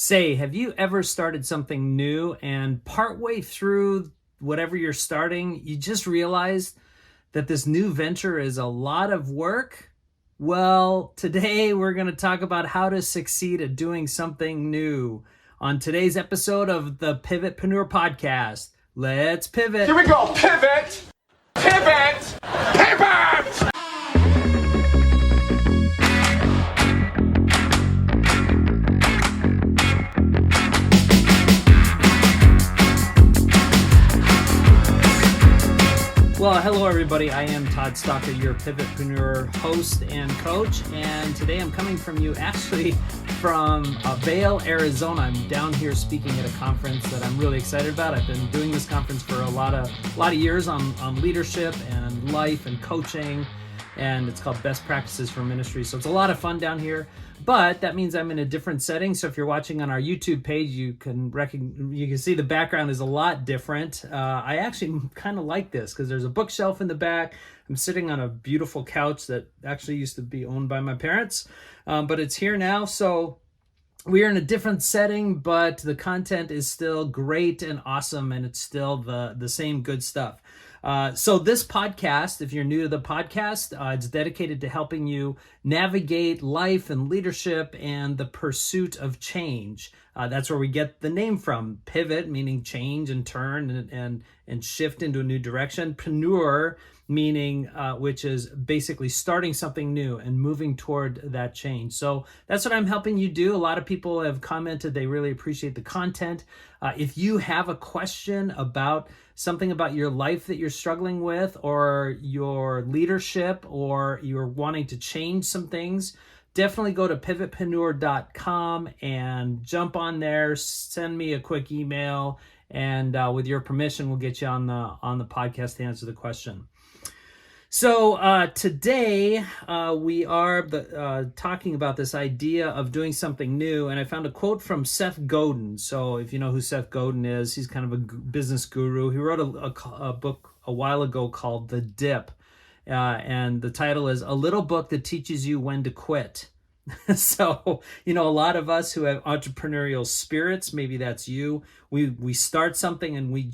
Say, have you ever started something new and partway through whatever you're starting, you just realized that this new venture is a lot of work? Well, today we're going to talk about how to succeed at doing something new on today's episode of the PivotPreneur podcast. Let's pivot. Here we go. Pivot, pivot, pivot. Well, hello everybody. I am Todd Stalker, your PivotPreneur host and coach, and today I'm coming from you actually from Vail, Arizona. I'm down here speaking at a conference that I'm really excited about. I've been doing this conference for a lot of years on leadership and life and coaching, and it's called Best Practices for Ministry. So it's a lot of fun down here, but that means I'm in a different setting. So if you're watching on our YouTube page, you can see the background is a lot different. I actually kind of like this because there's a bookshelf in the back. I'm sitting on a beautiful couch that actually used to be owned by my parents, but it's here now. So we are in a different setting, but the content is still great and awesome, and it's still the same good stuff. So this podcast, if you're new to the podcast, it's dedicated to helping you navigate life and leadership and the pursuit of change. That's where we get the name from. Pivot, meaning change and turn and shift into a new direction. Preneur, meaning which is basically starting something new and moving toward that change. So that's what I'm helping you do. A lot of people have commented they really appreciate the content. If you have a question about something about your life that you're struggling with, or your leadership, or you're wanting to change some things, definitely go to pivotpreneur.com and jump on there, send me a quick email, and with your permission, we'll get you on the podcast to answer the question. So today we are talking about this idea of doing something new, and I found a quote from Seth Godin. So if you know who Seth Godin is, he's kind of a business guru. He wrote a book a while ago called The Dip, and the title is A Little Book That Teaches You When to Quit. So, a lot of us who have entrepreneurial spirits, maybe that's you, we start something and we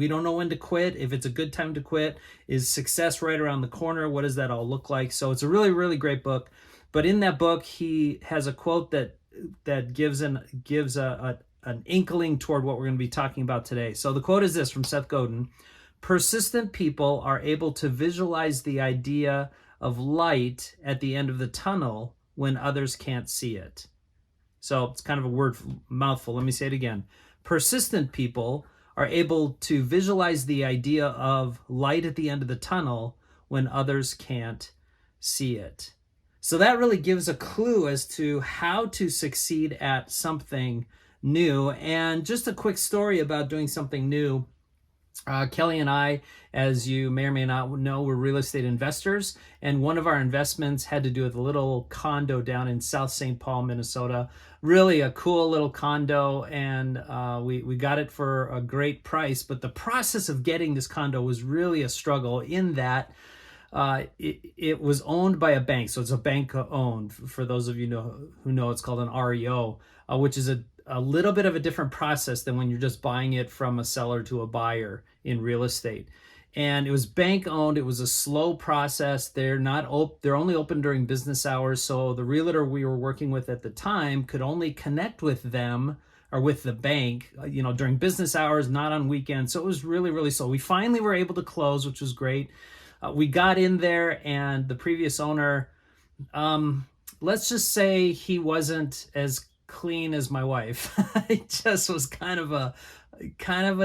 don't know when to quit. If it's a good time to quit, is success right around the corner? What does that all look like? So it's a really, really great book. But in that book, he has a quote that gives an inkling toward what we're going to be talking about today. So the quote is this from Seth Godin: persistent people are able to visualize the idea of light at the end of the tunnel when others can't see it. So it's kind of a mouthful. Let me say it again. Persistent people are able to visualize the idea of light at the end of the tunnel when others can't see it. So that really gives a clue as to how to succeed at something new. And just a quick story about doing something new. Kelly and I, as you may or may not know, we're real estate investors, and one of our investments had to do with a little condo down in South St. Paul, Minnesota. Really a cool little condo, and we got it for a great price, but the process of getting this condo was really a struggle in that it was owned by a bank. So it's a bank owned. For those of you who know, it's called an REO, which is a little bit of a different process than when you're just buying it from a seller to a buyer in real estate. And it was bank owned. It was a slow process. They're only open during business hours. So the realtor we were working with at the time could only connect with them or with the bank, during business hours, not on weekends. So it was really, really slow. We finally were able to close, which was great. We got in there, and the previous owner, let's just say he wasn't as clean as my wife. It just was kind of a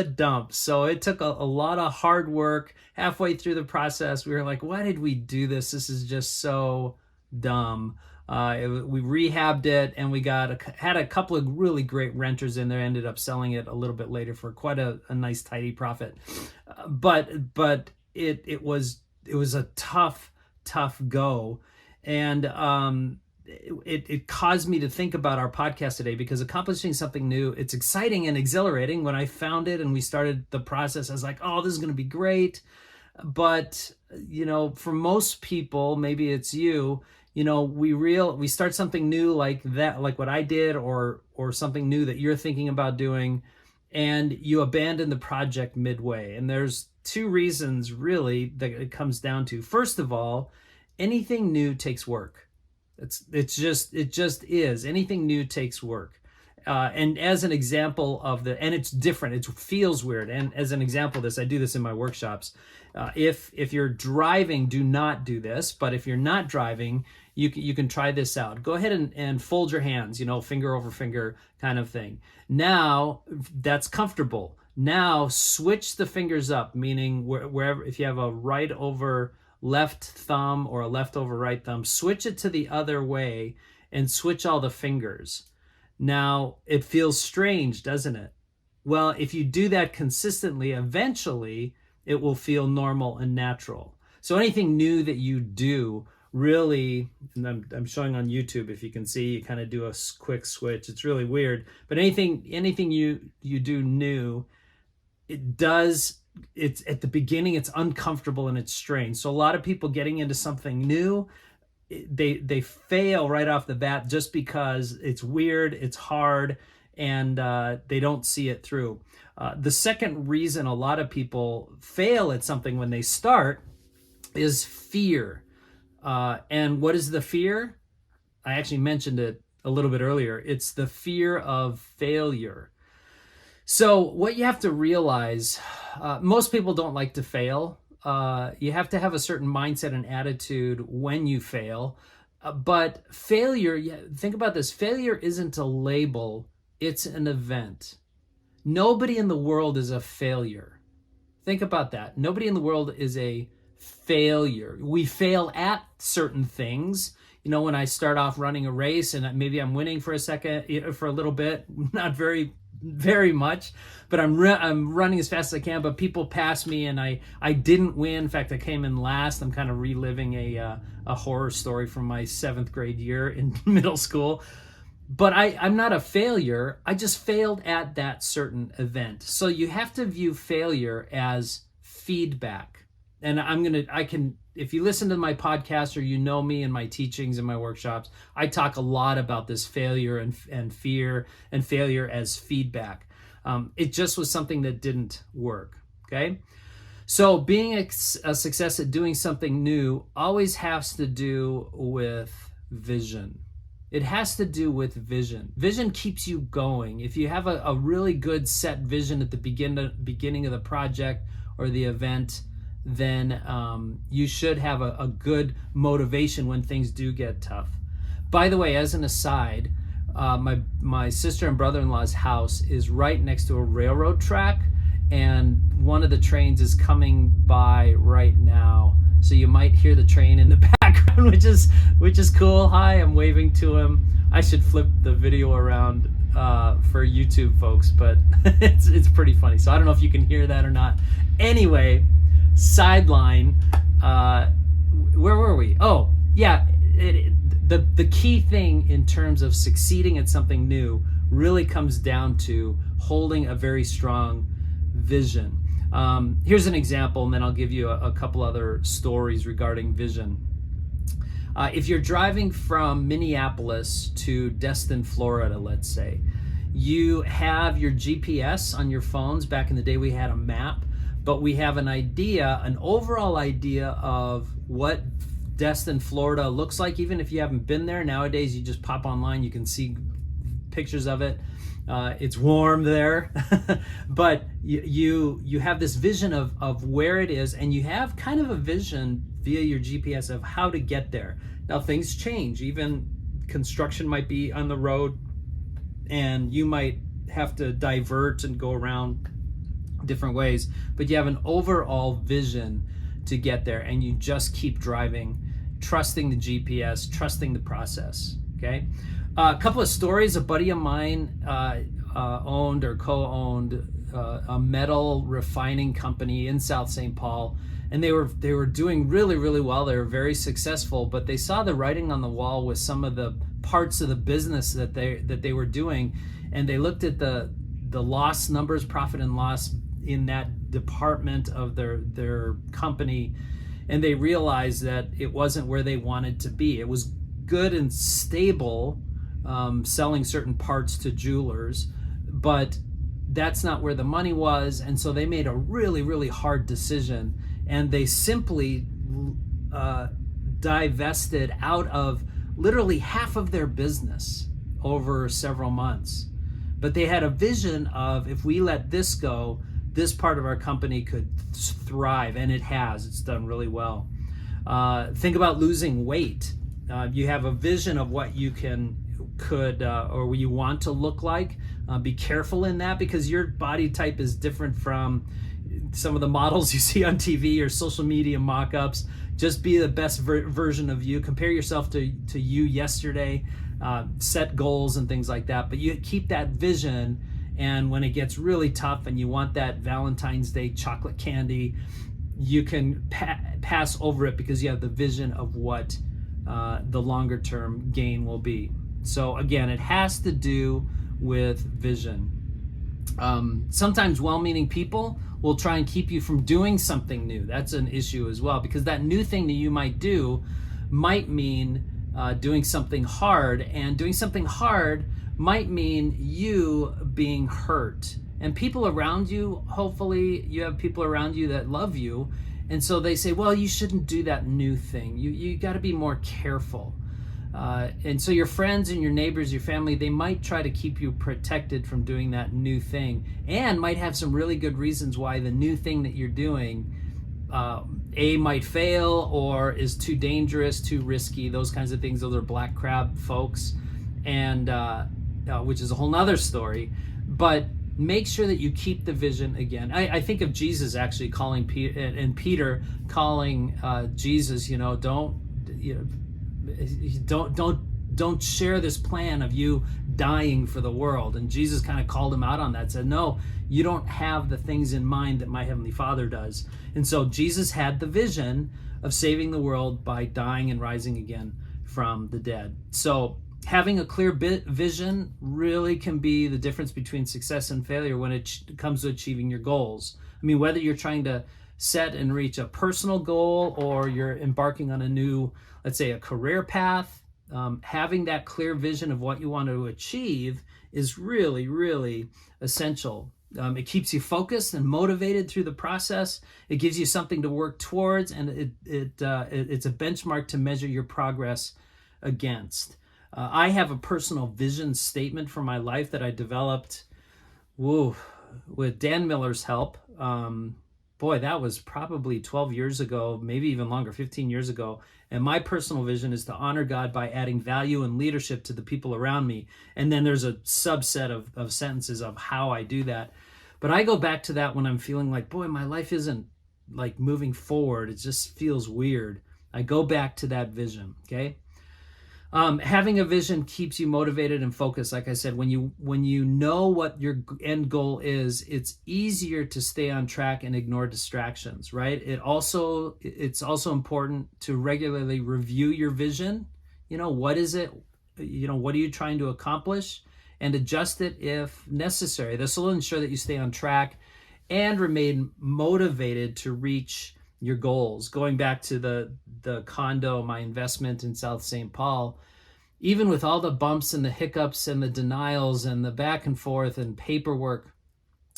dump. So it took a lot of hard work. Halfway through the process, we were like, why did we do this? This is just so dumb. We rehabbed it, and we had a couple of really great renters in there. Ended up selling it a little bit later for quite a nice tidy profit. But it was a tough go. And it caused me to think about our podcast today, because accomplishing something new, it's exciting and exhilarating. When I found it and we started the process, I was like, oh, this is going to be great. But, for most people, maybe it's you, we start something new like that, like what I did, or something new that you're thinking about doing, and you abandon the project midway. And there's two reasons really that it comes down to. First of all, anything new takes work. It just is. Anything new takes work. And as an example of and it's different, it feels weird. And as an example of this, I do this in my workshops. If you're driving, do not do this. But if you're not driving, you can try this out. Go ahead and fold your hands, finger over finger kind of thing. Now that's comfortable. Now switch the fingers up, meaning wherever, if you have a right over left thumb or a left over right thumb, switch it to the other way and switch all the fingers. Now, it feels strange, doesn't it? Well, if you do that consistently, eventually it will feel normal and natural. So anything new that you do, really, and I'm showing on YouTube, if you can see, you kind of do a quick switch. It's really weird, but anything you do new, it's at the beginning, it's uncomfortable and it's strange. So a lot of people getting into something new, they fail right off the bat just because it's weird, it's hard, and they don't see it through. The second reason a lot of people fail at something when they start is fear. And what is the fear? I actually mentioned it a little bit earlier. It's the fear of failure. So what you have to realize, most people don't like to fail. You have to have a certain mindset and attitude when you fail. But failure, think about this. Failure isn't a label, it's an event. Nobody in the world is a failure. Think about that. Nobody in the world is a failure. We fail at certain things. When I start off running a race and maybe I'm winning for a little bit, not very much, but I'm running as fast as I can, but people pass me and I didn't win. In fact, I came in last. I'm kind of reliving a horror story from my 7th grade year in middle school. But I'm not a failure. I just failed at that certain event. So you have to view failure as feedback. And if you listen to my podcast or me and my teachings and my workshops, I talk a lot about this failure and fear and failure as feedback. It just was something that didn't work, okay? So being a success at doing something new always has to do with vision. It has to do with vision. Vision keeps you going. If you have a really good set vision at the beginning of the project or the event, then you should have a good motivation when things do get tough. By the way, as an aside, my sister and brother-in-law's house is right next to a railroad track, and one of the trains is coming by right now. So you might hear the train in the background, which is cool. Hi, I'm waving to him. I should flip the video around for YouTube folks, but it's pretty funny. So I don't know if you can hear that or not. Anyway, sideline, where were we? Oh yeah, the key thing in terms of succeeding at something new really comes down to holding a very strong vision. Here's an example, and then I'll give you a couple other stories regarding vision. If you're driving from Minneapolis to Destin, Florida, let's say, you have your GPS on your phones. Back in the day, we had a map, but we have an overall idea of what Destin, Florida looks like. Even if you haven't been there, nowadays you just pop online, you can see pictures of it. It's warm there, but you have this vision of where it is, and you have kind of a vision via your GPS of how to get there. Now things change. Even construction might be on the road, and you might have to divert and go around different ways, but you have an overall vision to get there, and you just keep driving, trusting the GPS, trusting the process. Okay. A couple of stories. A buddy of mine owned or co-owned a metal refining company in South St. Paul, and they were doing really, really well. They were very successful, but they saw the writing on the wall with some of the parts of the business that they were doing, and they looked at the loss numbers, profit and loss in that department of their company, and they realized that it wasn't where they wanted to be. It was good and stable, selling certain parts to jewelers, but that's not where the money was. And so they made a really, really hard decision, and they simply divested out of literally half of their business over several months. But they had a vision of, if we let this go, this part of our company could thrive, and it has. It's done really well. Think about losing weight. You have a vision of what you could or you want to look like. Be careful in that, because your body type is different from some of the models you see on TV or social media mock-ups. Just be the best version of you. Compare yourself to you yesterday. Set goals and things like that. But you keep that vision, and when it gets really tough and you want that Valentine's Day chocolate candy, you can pass over it, because you have the vision of what the longer term gain will be. So again, it has to do with vision. Sometimes well-meaning people will try and keep you from doing something new. That's an issue as well, because that new thing that you might do might mean doing something hard, and doing something hard might mean you being hurt. And people around you, hopefully you have people around you that love you, and so they say, well, you shouldn't do that new thing. You got to be more careful. And so your friends and your neighbors, your family, they might try to keep you protected from doing that new thing, and might have some really good reasons why the new thing that you're doing might fail, or is too dangerous, too risky, those kinds of things. Those are black crab folks, and which is a whole nother story. But make sure that you keep the vision. Again, I think of Jesus actually calling Peter calling Jesus, don't share this plan of you dying for the world. And Jesus kind of called him out on that, said, no, you don't have the things in mind that my Heavenly Father does. And so Jesus had the vision of saving the world by dying and rising again from the dead. So having a clear vision really can be the difference between success and failure when it comes to achieving your goals. I mean, whether you're trying to set and reach a personal goal, or you're embarking on a new, let's say, a career path, having that clear vision of what you want to achieve is really, really essential. It keeps you focused and motivated through the process. It gives you something to work towards, and it's a benchmark to measure your progress against. I have a personal vision statement for my life that I developed with Dan Miller's help. That was probably 12 years ago, maybe even longer, 15 years ago. And my personal vision is to honor God by adding value and leadership to the people around me. And then there's a subset of sentences of how I do that. But I go back to that when I'm feeling like, my life isn't like moving forward. It just feels weird. I go back to that vision, okay? Having a vision keeps you motivated and focused. Like I said, when you know what your end goal is, it's easier to stay on track and ignore distractions, right? It's also important to regularly review your vision. What is it? What are you trying to accomplish? And adjust it if necessary. This will ensure that you stay on track and remain motivated to reach your goals. Going back to the condo, my investment in South St. Paul, even with all the bumps and the hiccups and the denials and the back and forth and paperwork,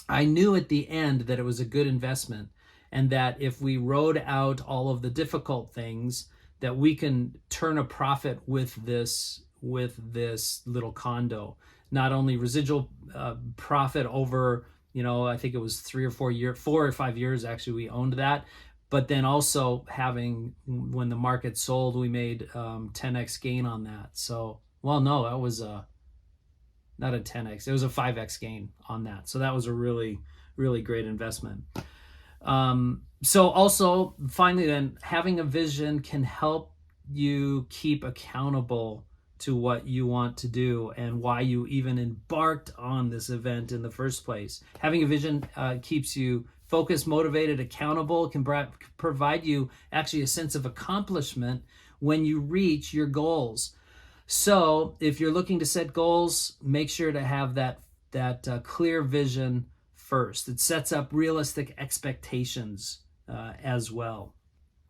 I knew at the end that it was a good investment, and that if we rode out all of the difficult things, that we can turn a profit with this little condo. Not only residual profit over, I think it was 4 or 5 years actually we owned that, but then also having, when the market sold, we made 10x gain on that. So, that was not a 10x, it was a 5x gain on that. So that was a really, really great investment. So also, finally then, having a vision can help you keep accountable to what you want to do and why you even embarked on this event in the first place. Having a vision keeps you focused, motivated, accountable, can provide you actually a sense of accomplishment when you reach your goals. So if you're looking to set goals, make sure to have that clear vision first. It sets up realistic expectations as well.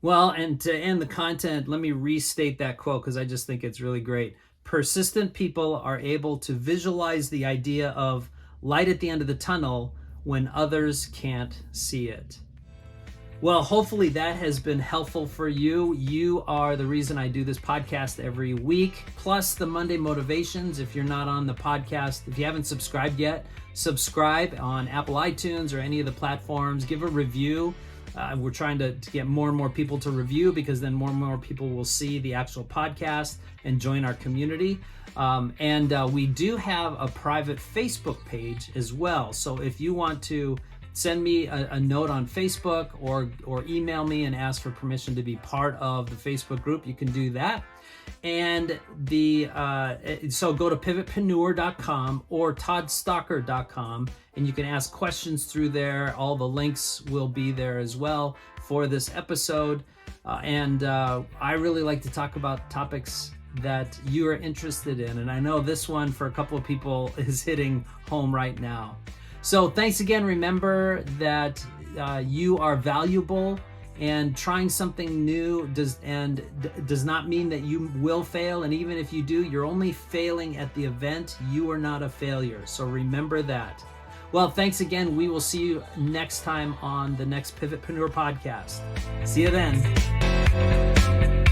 Well, and to end the content, let me restate that quote because I just think it's really great. Persistent people are able to visualize the idea of light at the end of the tunnel when others can't see it. Well, hopefully that has been helpful for you. You are the reason I do this podcast every week, plus the Monday motivations. If you're not on the podcast, if you haven't subscribed yet, subscribe on Apple iTunes or any of the platforms. Give a review. We're trying to get more and more people to review because then more and more people will see the actual podcast and join our community. And we do have a private Facebook page as well. So if you want to send me a note on Facebook or email me and ask for permission to be part of the Facebook group, you can do that. And so go to PivotPreneur.com or ToddStalker.com and you can ask questions through there. All the links will be there as well for this episode. And I really like to talk about topics that you are interested in. And I know this one for a couple of people is hitting home right now. So thanks again. Remember that you are valuable, and trying something new does not mean that you will fail. And even if you do, you're only failing at the event. You are not a failure. So remember that. Well, thanks again. We will see you next time on the next PivotPreneur podcast. See you then.